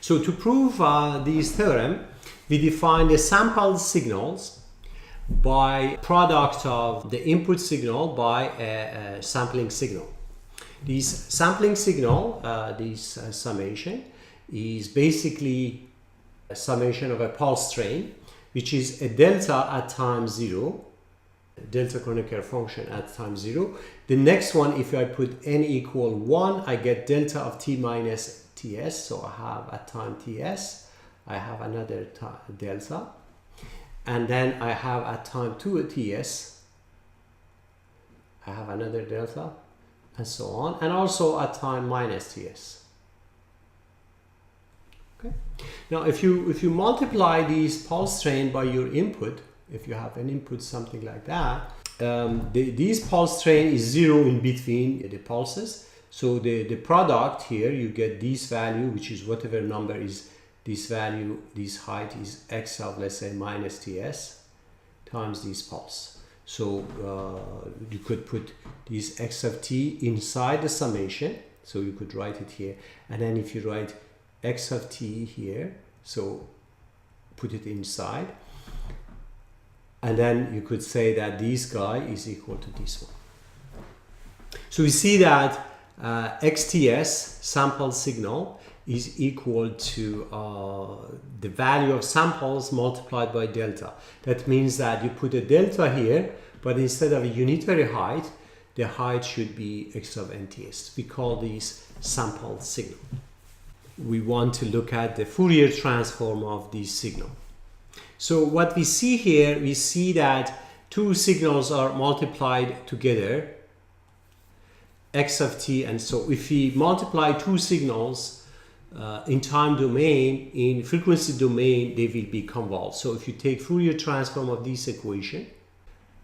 So to prove this theorem, we define the sampled signals by product of the input signal by a sampling signal. This sampling signal, this summation, is basically a summation of a pulse train, which is a delta at time 0, delta Kronecker function at time 0. The next one, if I put n equal 1, I get delta of t minus ts. So I have at time ts, I have another delta. And then I have at time 2 ts, I have another delta, and so on. And also at time minus ts. Okay. Now, if you multiply these pulse train by your input, if you have an input something like that, these pulse train is 0 in between the pulses. So the product here, you get this value, which is whatever number is this value, this height is x of, let's say, minus ts times this pulse. So you could put this x of t inside the summation. So you could write it here. And then if you write x of t here, so put it inside. And then you could say that this guy is equal to this one. So we see that XTS, sample signal, is equal to the value of samples multiplied by delta. That means that you put a delta here, but instead of a unitary height, the height should be x of nts. We call this sample signal. We want to look at the Fourier transform of this signal. So what we see here, we see that two signals are multiplied together, x of t, and so if we multiply two signals in time domain, in frequency domain, they will be convolved. So if you take Fourier transform of this equation,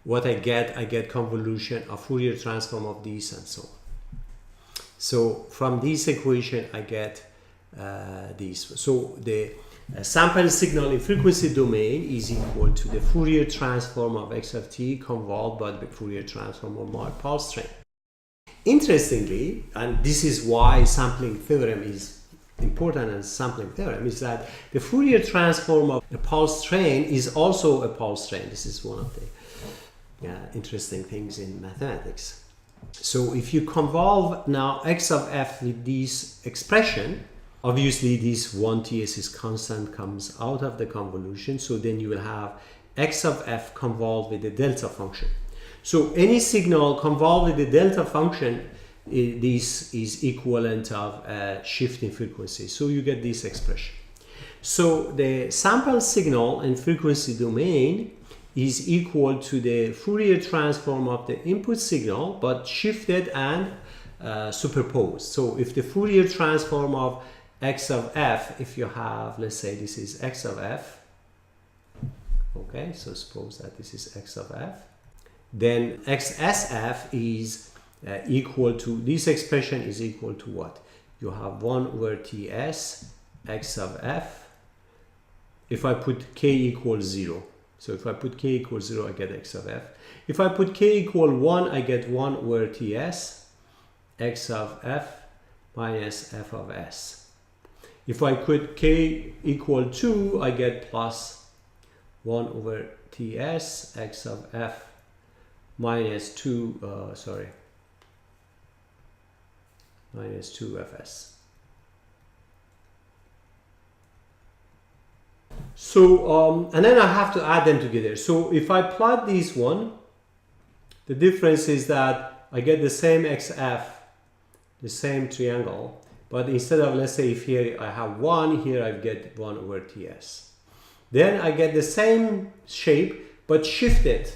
what I get convolution of Fourier transform of this, and so on. So from this equation, I get this. So the sample signal in frequency domain is equal to the Fourier transform of x of t convolved by the Fourier transform of my pulse train. Interestingly, and this is why sampling theorem is important as sampling theorem, is that the Fourier transform of a pulse train is also a pulse train. This is one of the interesting things in mathematics. So if you convolve now x of f with this expression, obviously this 1ts is constant, comes out of the convolution, so then you will have x of f convolved with the delta function. So any signal convolved with the delta function, this is equivalent of a shift in frequency. So you get this expression. So the sample signal in frequency domain is equal to the Fourier transform of the input signal, but shifted and superposed. So if the Fourier transform of x of f, if you have, let's say this is x of f, okay, so suppose that this is x of f, then xsf is equal to, this expression is equal to what? You have 1 over ts x of f. If I put k equals 0, so if I put k equals 0, I get x of f. If I put k equal 1, I get 1 over ts x of f minus f of s. If I put k equal 2, I get plus 1 over ts x of f minus 2, minus 2fs. So, and then I have to add them together. So if I plot this one, the difference is that I get the same xf, the same triangle, but instead of, let's say, if here I have 1, here I get 1 over ts. Then I get the same shape, but shifted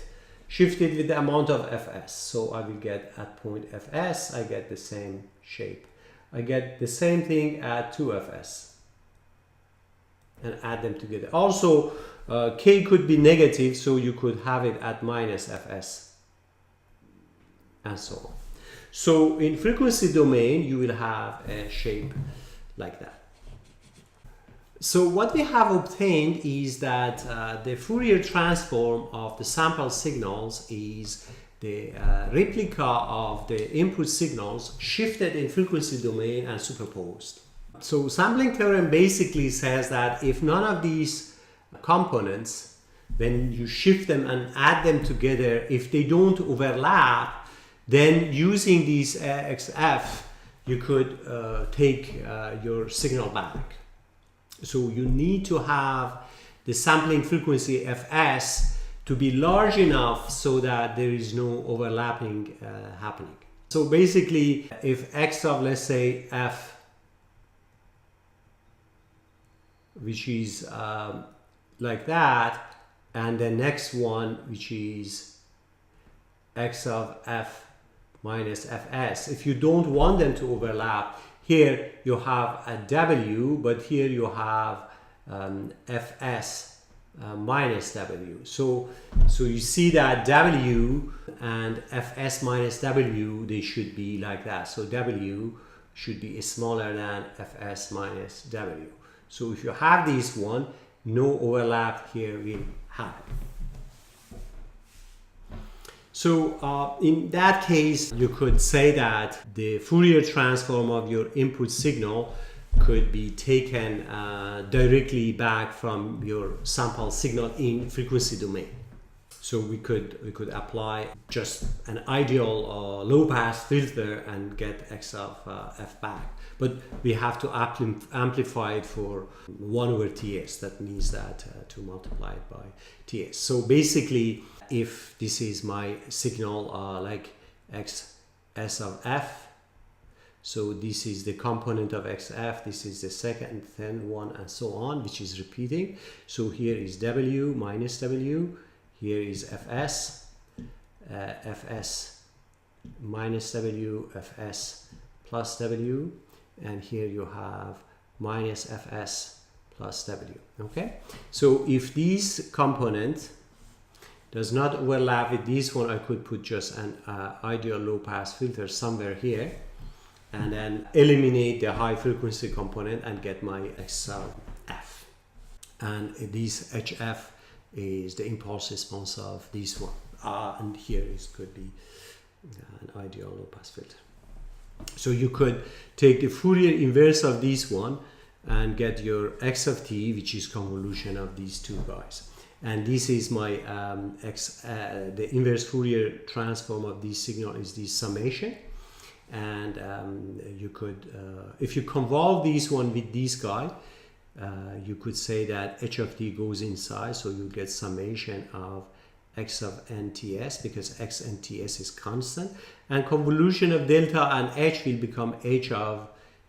with the amount of fs. So I will get at point fs, I get the same shape. I get the same thing at 2fs. And add them together. Also, k could be negative, so you could have it at minus fs, and so on. So in frequency domain, you will have a shape like that. So what we have obtained is that the Fourier transform of the sample signals is the replica of the input signals shifted in frequency domain and superposed. So sampling theorem basically says that if none of these components, when you shift them and add them together, if they don't overlap, then using these XF, you could take your signal back. So you need to have the sampling frequency Fs to be large enough so that there is no overlapping happening. So basically, if X of, let's say, F, which is like that, and the next one, which is X of F minus Fs, if you don't want them to overlap, here you have a W, but here you have Fs minus W. So you see that W and Fs minus W, they should be like that. So W should be smaller than Fs minus W. So if you have this one, no overlap here will happen. So in that case, you could say that the Fourier transform of your input signal could be taken directly back from your sample signal in frequency domain. So we could apply just an ideal low pass filter and get X of F back. But we have to amplify it for 1/Ts. That means that to multiply it by Ts. So basically, if this is my signal like Xs of F, so this is the component of XF, this is the second, then one, and so on, which is repeating. So here is W minus W, here is Fs, Fs minus W, Fs plus W, and here you have minus Fs plus W. Okay, so if this component does not overlap with this one, I could put just an ideal low pass filter somewhere here, and then eliminate the high frequency component and get my X of F. And this HF is the impulse response of this one. And here it could be an ideal low pass filter. So you could take the Fourier inverse of this one and get your X of t, which is convolution of these two guys. And this is my the inverse Fourier transform of this signal is this summation. And you could, if you convolve this one with this guy, you could say that h of t goes inside, so you get summation of x of nts, because x and ts is constant, and convolution of delta and h will become h of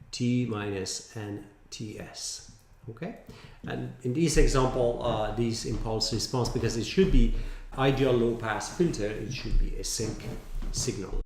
t minus nts. Okay, and in this example, this impulse response, because it should be ideal low pass filter, it should be a sync signal